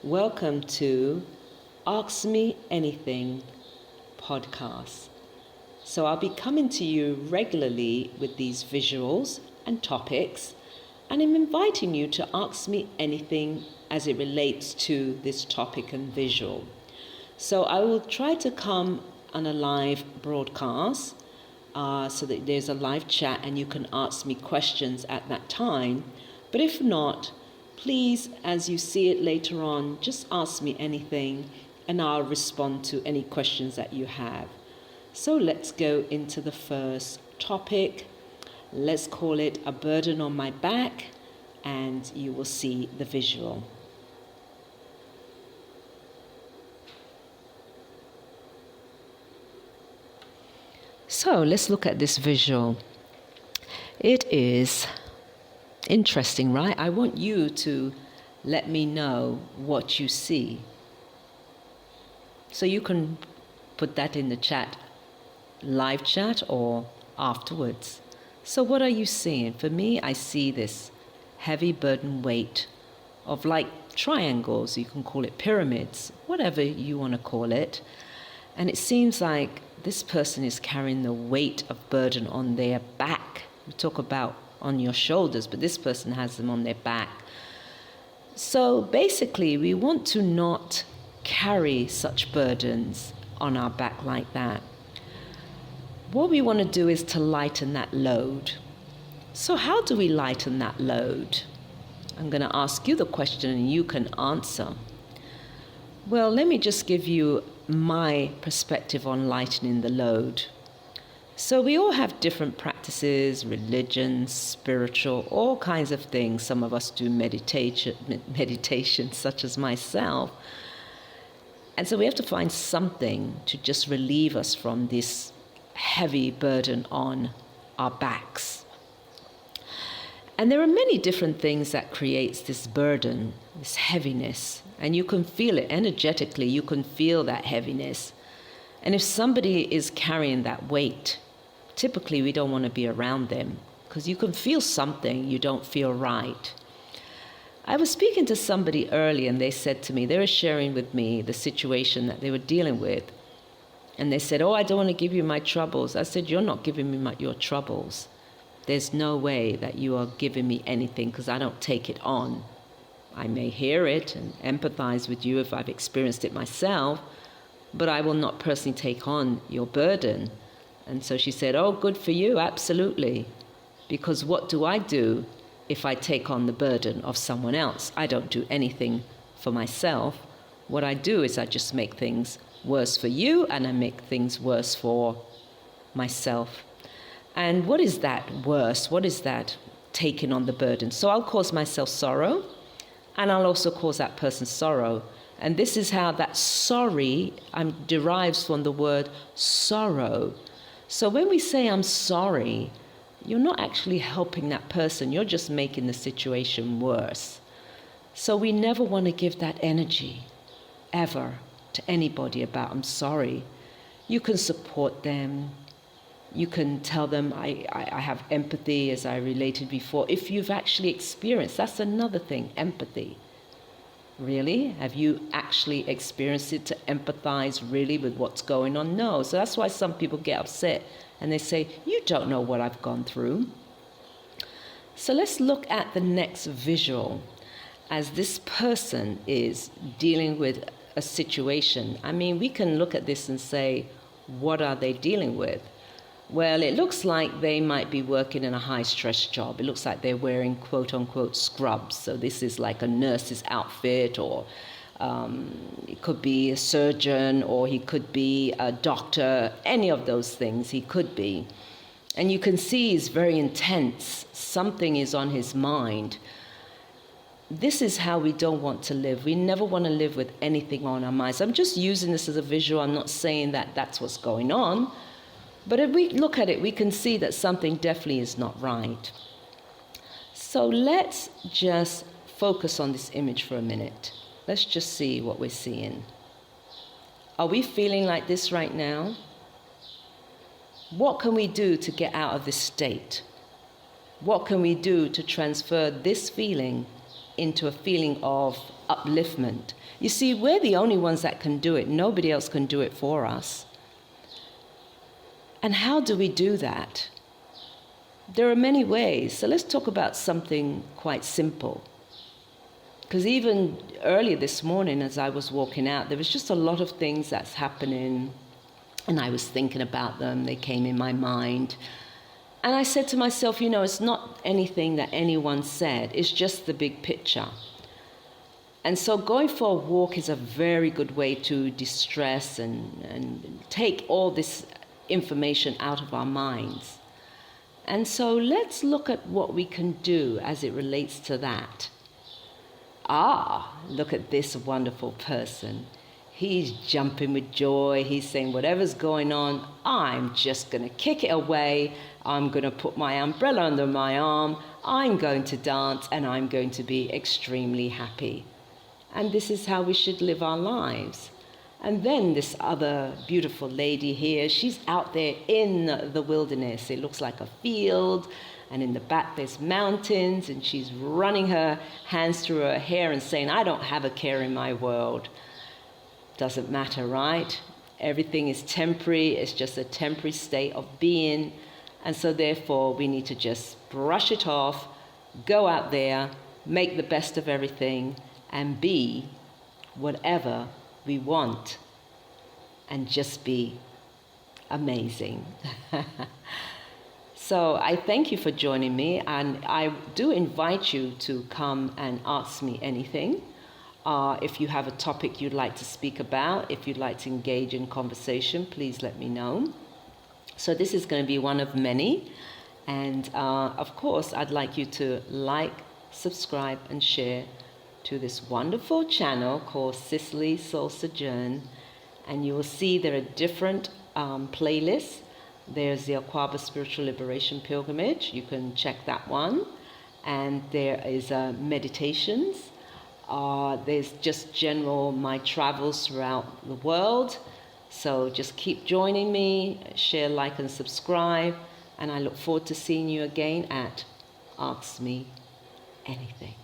Welcome to Ask Me Anything podcast. So I'll be coming to you regularly with these visuals and topics, and I'm inviting you to ask me anything as it relates to this topic and visual. So I will try to come on a live broadcast so that there's a live chat and you can ask me questions at that time. But if not, please, as you see it later on, just ask me anything and I'll respond to any questions that you have. So let's go into the first topic. Let's call it a burden on my back, and you will see the visual. So let's look at this visual. It is interesting, right? I want you to let me know what you see. So you can put that in the chat, live chat or afterwards. So what are you seeing? For me, I see this heavy burden weight of like triangles, you can call it pyramids, whatever you want to call it. And it seems like this person is carrying the weight of burden on their back. We talk about on your shoulders, but this person has them on their back. So basically, we want to not carry such burdens on our back like that. What we want to do is to lighten that load. So how do we lighten that load? I'm going to ask you the question and you can answer. Well, let me just give you my perspective on lightening the load. So we all have different practices, religion, spiritual, all kinds of things. Some of us do meditation, such as myself. And so we have to find something to just relieve us from this heavy burden on our backs. And there are many different things that creates this burden, this heaviness. And you can feel it energetically, you can feel that heaviness. And if somebody is carrying that weight, typically we don't want to be around them because you can feel something you don't feel right. I was speaking to somebody earlier and they said to me, they were sharing with me the situation that they were dealing with. And they said, I don't want to give you my troubles. I said, you're not giving me your troubles. There's no way that you are giving me anything because I don't take it on. I may hear it and empathize with you if I've experienced it myself, but I will not personally take on your burden. And so she said, good for you, absolutely. Because what do I do if I take on the burden of someone else? I don't do anything for myself. What I do is I just make things worse for you and I make things worse for myself. And what is that worse? What is that taking on the burden? So I'll cause myself sorrow and I'll also cause that person sorrow. And this is how that sorry derives from the word sorrow. So when we say I'm sorry, you're not actually helping that person. You're just making the situation worse. So we never want to give that energy ever to anybody about I'm sorry. You can support them. You can tell them I have empathy, as I related before. If you've actually experienced, that's another thing, empathy. Really? Have you actually experienced it to empathize really with what's going on? No. So that's why some people get upset and they say, you don't know what I've gone through. So let's look at the next visual as this person is dealing with a situation. I mean, we can look at this and say, what are they dealing with? Well, it looks like they might be working in a high-stress job. It looks like they're wearing quote-unquote scrubs. So this is like a nurse's outfit, or it could be a surgeon, or he could be a doctor, any of those things he could be. And you can see he's very intense. Something is on his mind. This is how we don't want to live. We never want to live with anything on our minds. I'm just using this as a visual. I'm not saying that that's what's going on. But if we look at it, we can see that something definitely is not right. So let's just focus on this image for a minute. Let's just see what we're seeing. Are we feeling like this right now? What can we do to get out of this state? What can we do to transfer this feeling into a feeling of upliftment. You see, we're the only ones that can do it. Nobody else can do it for us. And how do we do that? There are many ways. So let's talk about something quite simple. Because even earlier this morning as I was walking out, there was just a lot of things that's happening, and I was thinking about them. They came in my mind. And I said to myself, you know, it's not anything that anyone said. It's just the big picture. And so going for a walk is a very good way to distress and take all this information out of our minds. And so let's look at what we can do as it relates to that. Look at this wonderful person. He's jumping with joy. He's saying, whatever's going on, I'm just going to kick it away. I'm going to put my umbrella under my arm. I'm going to dance, and I'm going to be extremely happy. And this is how we should live our lives. And then this other beautiful lady here, she's out there in the wilderness. It looks like a field, and in the back there's mountains, and she's running her hands through her hair and saying, I don't have a care in my world. Doesn't matter, right? Everything is temporary. It's just a temporary state of being. And so therefore we need to just brush it off, go out there, make the best of everything, and be whatever we want, and just be amazing. So I thank you for joining me, and I do invite you to come and ask me anything. If you have a topic you'd like to speak about, if you'd like to engage in conversation, please let me know. So this is going to be one of many, and of course I'd like you to like, subscribe and share to this wonderful channel called Cicely Soul Sojourn, and you will see there are different playlists. There's the Aquaba Spiritual Liberation Pilgrimage. You can check that one. And there is meditations. There's just general my travels throughout the world. So just keep joining me, share, like and subscribe, and I look forward to seeing you again at Ask Me Anything.